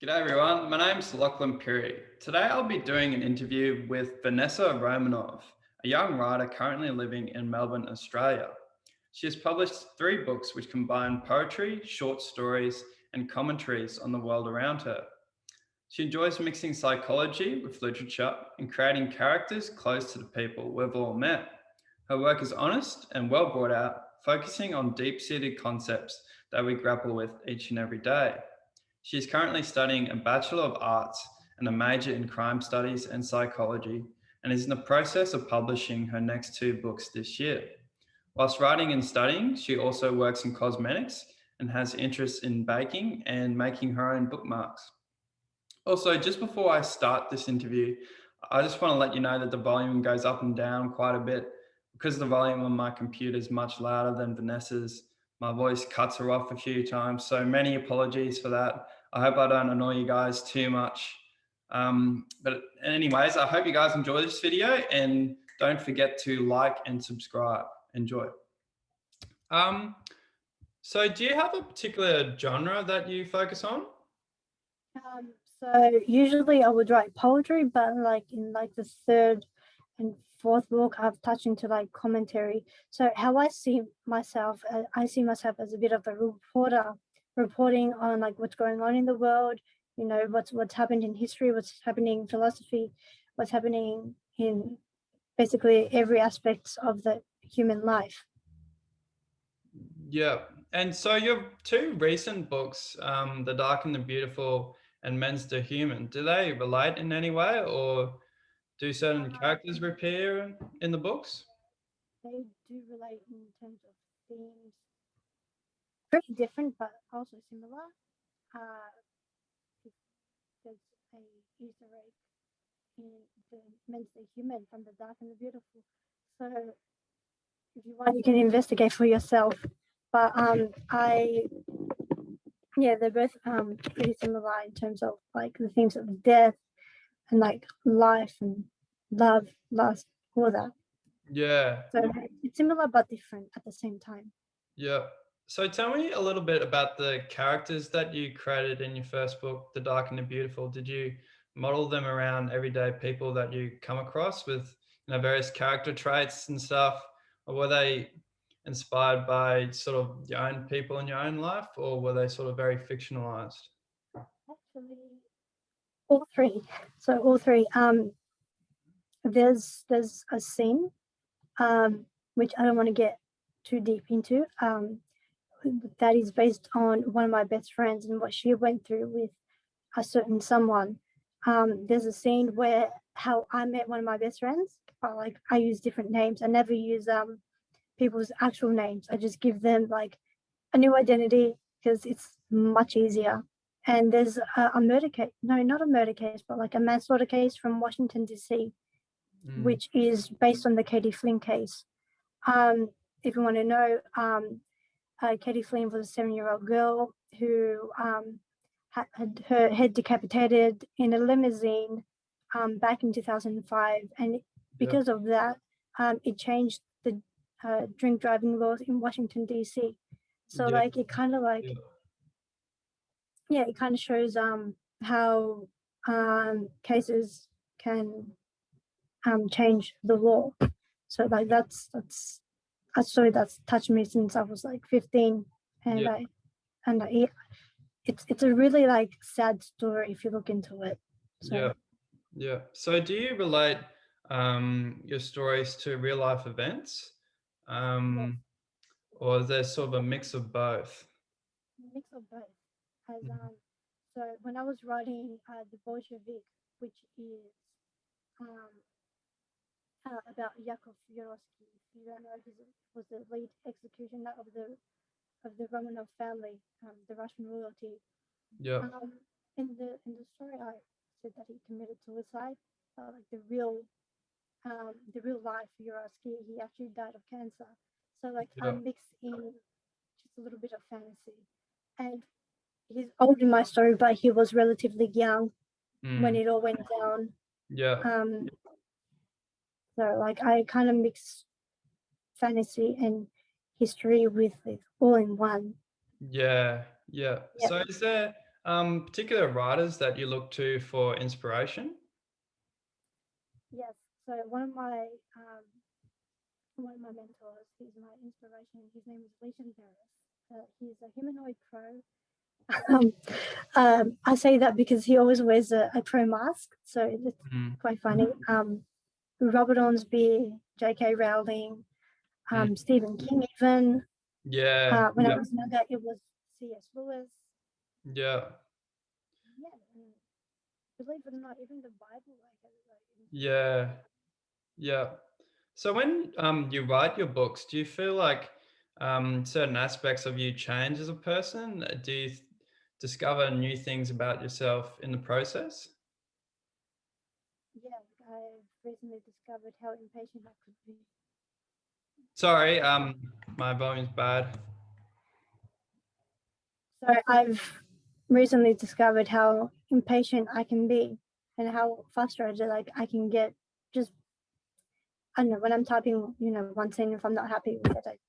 G'day everyone, my name's Lachlan Pirie. Today I'll be doing an interview with Vanessa Romanov, a young writer currently living in Melbourne, Australia. She has published 3 books which combine poetry, short stories, and commentaries on the world around her. She enjoys mixing psychology with literature and creating characters close to the people we've all met. Her work is honest and well brought out, focusing on deep-seated concepts that we grapple with each and every day. She is currently studying a Bachelor of Arts and a major in crime studies and psychology, and is in the process of publishing her next 2 books this year. Whilst writing and studying, she also works in cosmetics and has interests in baking and making her own bookmarks. Also, just before I start this interview, I just want to let you know that the volume goes up and down quite a bit because the volume on my computer is much louder than Vanessa's. My voice cuts her off a few times, so many apologies for that. I hope I don't annoy you guys too much. But anyways, I hope you guys enjoy this video and don't forget to like and subscribe. Enjoy. So do you have a particular genre that you focus on? So usually I would write poetry, but like in like the third and fourth book, I've touched into like commentary. So how I see myself as a bit of a reporter, reporting on like what's going on in the world, what's happened in history, what's happening in philosophy, what's happening in basically every aspect of the human life. Yeah. And so your 2 recent books, The Dark and the Beautiful and Men's the Human, do they relate in any way, or do certain characters appear in the books? They do relate in terms of themes, pretty different, but also similar. There's a Easter egg in the Men's the Human from The Dark and the Beautiful. So if you want, you can investigate for yourself. But they're both pretty similar in terms of like the themes of death and like life and love, lust, all that. Yeah. So it's similar but different at the same time. Yeah. So tell me a little bit about the characters that you created in your first book, The Dark and the Beautiful. Did you model them around everyday people that you come across with, various character traits and stuff? Or were they inspired by sort of your own people in your own life, or were they sort of very fictionalized? Actually, all three. So all three. There's a scene, which I don't want to get too deep into. That is based on one of my best friends and what she went through with a certain someone. There's a scene where how I met one of my best friends, but like I use different names. I never use people's actual names. I just give them like a new identity because it's much easier. And there's a murder case, no, not a murder case, but like a manslaughter case from Washington, D.C., which is based on the Katie Flynn case. If you want to know, Katie Flynn was a 7-year-old girl who had her head decapitated in a limousine back in 2005. And because of that, it changed the drink driving laws in Washington, D.C. So like it kind of like, it kind of shows how cases can change the law. So like that's a story that's touched me since I was like 15, and it's a really like sad story if you look into it. So. Yeah. So do you relate your stories to real life events, or is there sort of a mix of both? Mix of both. As so when I was writing the Bolshevik, which is about Yakov Yurovsky, if you don't know, he was the lead executioner of the Romanov family, the Russian royalty. Yeah. In the story, I said that he committed suicide. Like the real life Yurovsky, he actually died of cancer. So like I mixed in just a little bit of fantasy, and he's old in my story, but he was relatively young when it all went down. So like I kind of mix fantasy and history with it all in one. Yeah. So is there particular writers that you look to for inspiration? Yes. So one of my mentors, he's my inspiration. His name is Lachlan Pirie. He's a humanoid pro. um, I say that because he always wears a pro mask, so it's Mm, quite funny. Robert Ormsby, J.K. Rowling, mm. Stephen King, even. Yeah, When I yeah, was younger, it was C.S. Lewis. yeah, Yeah, and believe it or not, even the Bible, like inspired yeah, yeah. So when you write your books, do you feel like certain aspects of you change as a person? Do you discover new things about yourself in the process? Yeah, I've recently discovered how impatient I could be. Sorry, my volume's bad. So I've recently discovered how impatient I can be and how frustrated like I can get just I don't know when I'm typing, one scene if I'm not happy with it.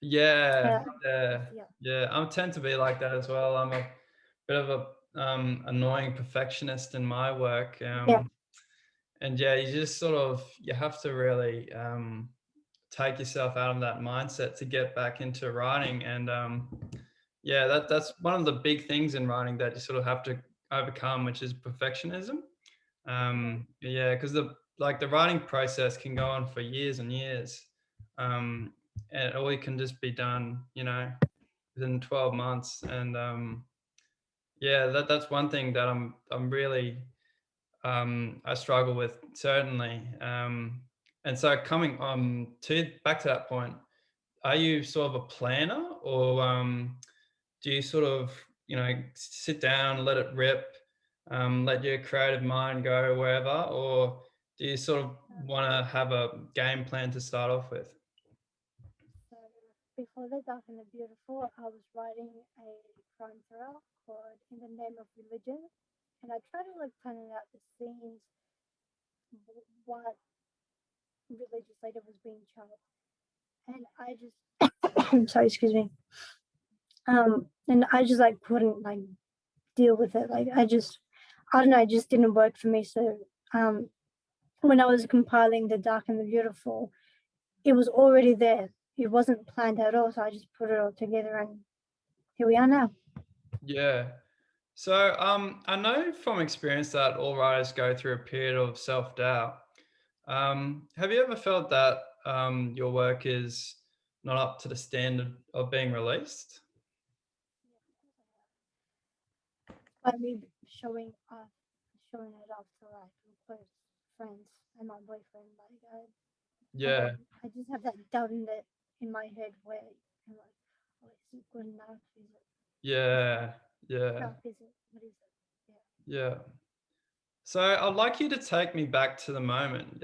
Yeah, Uh, yeah, yeah, yeah. I tend to be like that as well. I'm a bit of a annoying perfectionist in my work. yeah, And yeah, you just sort of you have to really take yourself out of that mindset to get back into writing. And yeah, that's one of the big things in writing that you sort of have to overcome, which is perfectionism. yeah. Yeah, because the writing process can go on for years and years, um, and it all can just be done, within 12 months. And yeah, that's one thing that I'm really I struggle with certainly. And so coming to back to that point, are you sort of a planner, or do you sort of sit down, let it rip, let your creative mind go wherever, or do you sort of want to have a game plan to start off with? So before The Dark and the Beautiful, I was writing a crime thriller called In the Name of Religion, and I tried to like plan out the scenes, what religious leader was being charged, and I just sorry, excuse me. And I just like couldn't like deal with it. Like I don't know, it just didn't work for me. So um, when I was compiling The Dark and the Beautiful, it was already there. It wasn't planned at all. So I just put it all together, and here we are now. Yeah. So I know from experience that all writers go through a period of self-doubt. Have you ever felt that your work is not up to the standard of being released? By me showing it off to like close friends and my boyfriend. Like Yeah, I just have that doubt in my head where I'm like, oh, is it good enough? Is it yeah, yeah, sharp? Is it what is it? Yeah. yeah. So I'd like you to take me back to the moment.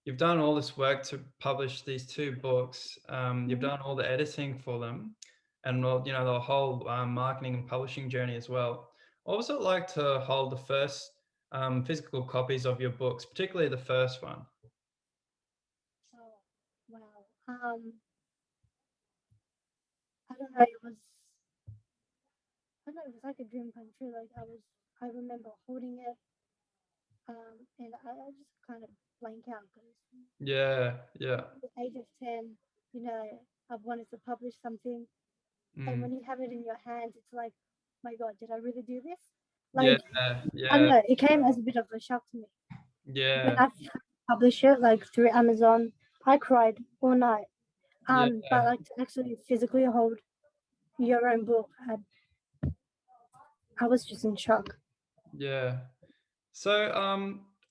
You've done all this work to publish these two books. You've Mm-hmm. done all the editing for them, and the whole marketing and publishing journey as well. What was it like to hold the first physical copies of your books, particularly the first one? Oh, wow. I don't know. I don't know. It was like a dream come true. I remember holding it, and I just kind of blank out because Yeah, yeah, at the age of 10, I've wanted to publish something, and mm, when you have it in your hands, it's like, my God, did I really do this? yeah, Like, I don't yeah, know. It came as a bit of a shock to me when yeah, I published it, like through Amazon. I cried all night. But yeah, like to actually physically hold your own book, I was just in shock. yeah. So,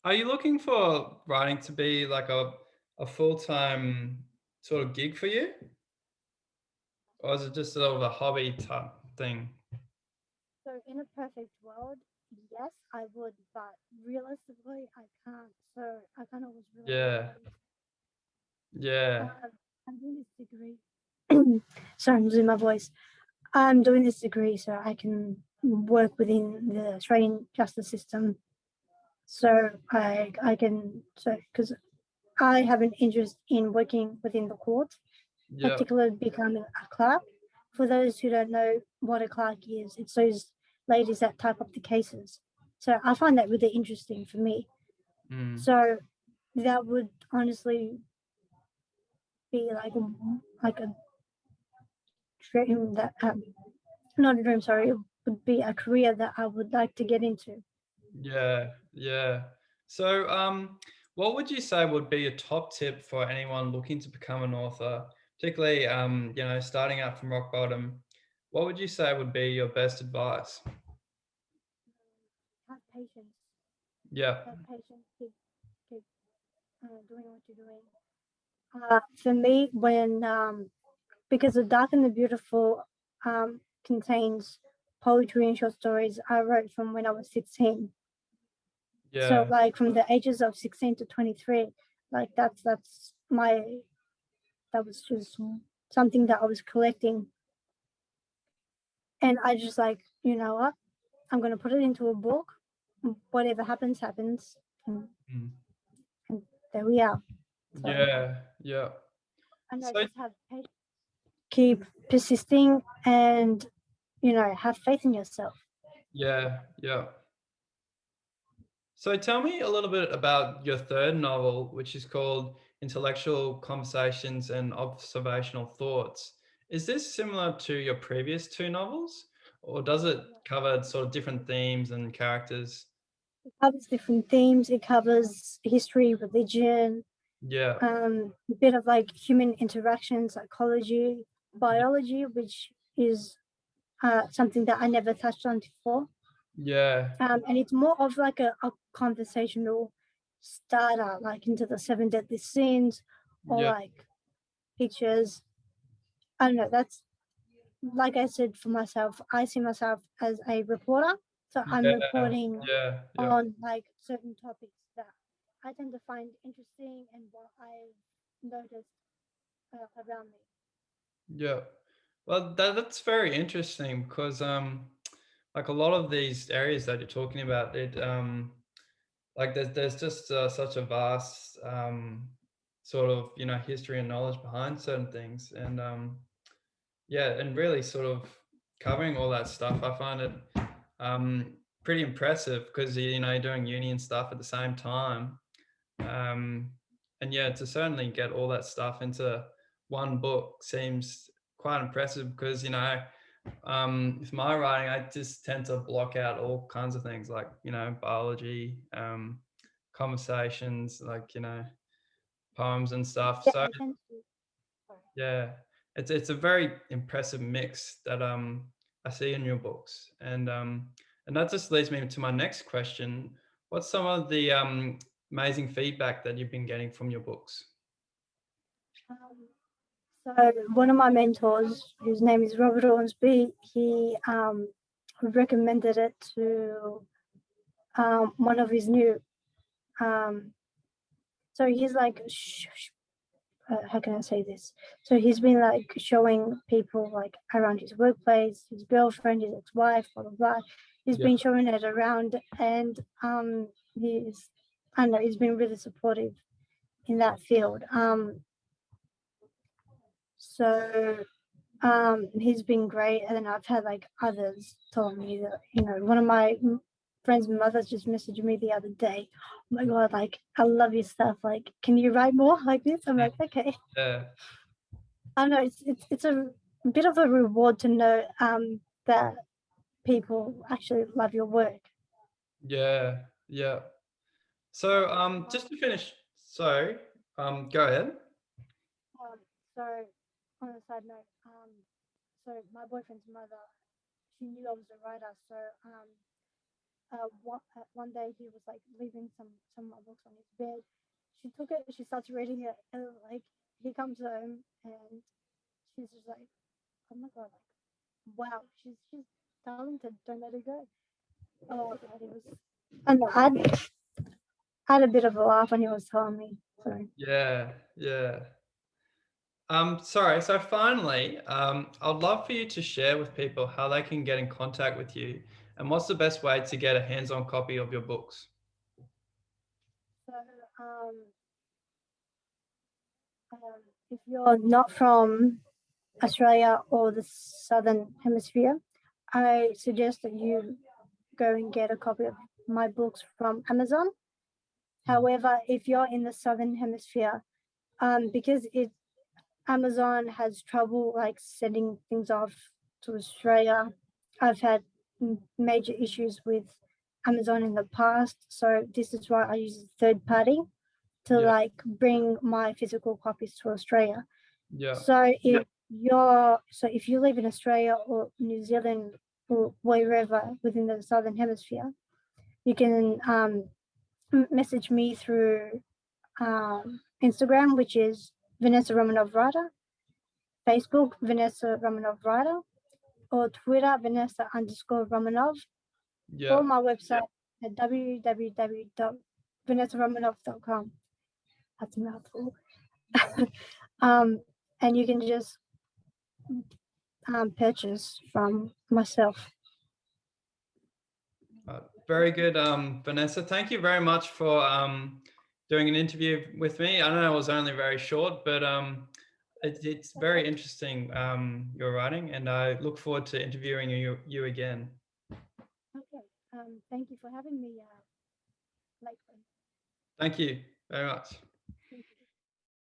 are you looking for writing to be like a full-time sort of gig for you, or is it just sort of a hobby type thing? So in a perfect world, yes, I would, but realistically, I can't. So I kind of was really Yeah, yeah, I'm doing this degree. Sorry, I'm losing my voice. I'm doing this degree so I can work within the Australian justice system. So because I have an interest in working within the court, yeah, particularly becoming a clerk. For those who don't know what a clerk is, it's those ladies that type up the cases. So I find that really interesting for me. Mm. So that would honestly be like a dream that not a dream, sorry, it would be a career that I would like to get into. Yeah, yeah. So, what would you say would be a top tip for anyone looking to become an author, particularly, starting out from rock bottom? What would you say would be your best advice? Have patience. Yeah, Have patience. Keep doing what you're doing. For me, when because The Dark and the Beautiful contains poetry and short stories I wrote from when I was 16. So yeah, like from the ages of 16 to 23, like that was just something that I was collecting. And I just like, you know what? I'm gonna put it into a book. Whatever happens, happens. mm, And there we are. So yeah, yeah. I know, So, just have patience, keep persisting, and have faith in yourself. yeah, yeah. So tell me a little bit about your third novel, which is called Intellectual Conversations and Observational Thoughts. Is this similar to your previous two novels, or does it cover sort of different themes and characters? It covers different themes. It covers history, religion, Yeah, a bit of like human interaction, psychology, y- biology, which is something that I never touched on before. yeah, And it's more of like a conversational starter, like into the seven deadly sins or yeah, like pictures. I don't know. That's like I said for myself, I see myself as a reporter. So I'm yeah, reporting yeah, yeah, on like certain topics that I tend to find interesting and what I've noticed around me. yeah. Well, that's very interesting because like a lot of these areas that you're talking about, like there's just such a vast sort of history and knowledge behind certain things, and yeah, and really sort of covering all that stuff, I find it pretty impressive because you're doing uni and stuff at the same time, um, and yeah, to certainly get all that stuff into one book seems quite impressive because with my writing, I just tend to block out all kinds of things like biology, conversations, like poems and stuff. Yeah, So I tend to. Sorry. yeah, it's a very impressive mix that I see in your books, and that just leads me to my next question. What's some of the amazing feedback that you've been getting from your books? So one of my mentors, whose name is Robert Ormsby, he recommended it to one of his new. Um, so he's like, how can I say this? So he's been like showing people like around his workplace, his girlfriend, his ex-wife, blah blah blah. He's Yeah, been showing it around, and he's I don't know, he's been really supportive in that field. So he's been great, and then I've had like others tell me that one of my friends' mothers just messaged me the other day. Oh my god, like I love your stuff. Like, can you write more like this? I'm like, okay. yeah, I don't know. It's a bit of a reward to know that people actually love your work. yeah, yeah. So just to finish, sorry, go ahead. Um, so on a side note, so my boyfriend's mother, she knew I was a writer. So one day he was like leaving some of my books on his bed. She took it, she starts reading it, and like he comes home and she's just like, oh my god, like wow, she's talented. Don't let her go. Oh god, it was. And I had a bit of a laugh when he was telling me. So Yeah, yeah. Sorry. So finally, I'd love for you to share with people how they can get in contact with you, and what's the best way to get a hands-on copy of your books. so um, if you're not from Australia or the Southern Hemisphere, I suggest that you go and get a copy of my books from Amazon. However, if you're in the Southern Hemisphere, because Amazon has trouble like sending things off to Australia. I've had major issues with Amazon in the past, so this is why I use a third party to Yeah. like bring my physical copies to Australia. Yeah. So if you live in Australia or New Zealand or wherever within the Southern Hemisphere, you can message me through Instagram, which is Vanessa Romanov Writer, Facebook, Vanessa Romanov Writer, or Twitter, Vanessa_Romanov, Yeah. or my website at www.vanessaromanov.com. That's a mouthful. And you can just purchase from myself. Very good, Vanessa. Thank you very much for doing an interview with me. I know it was only very short, but it's very interesting, your writing, and I look forward to interviewing you again. Okay. Thank you for having me, Lachlan. Thank you very much.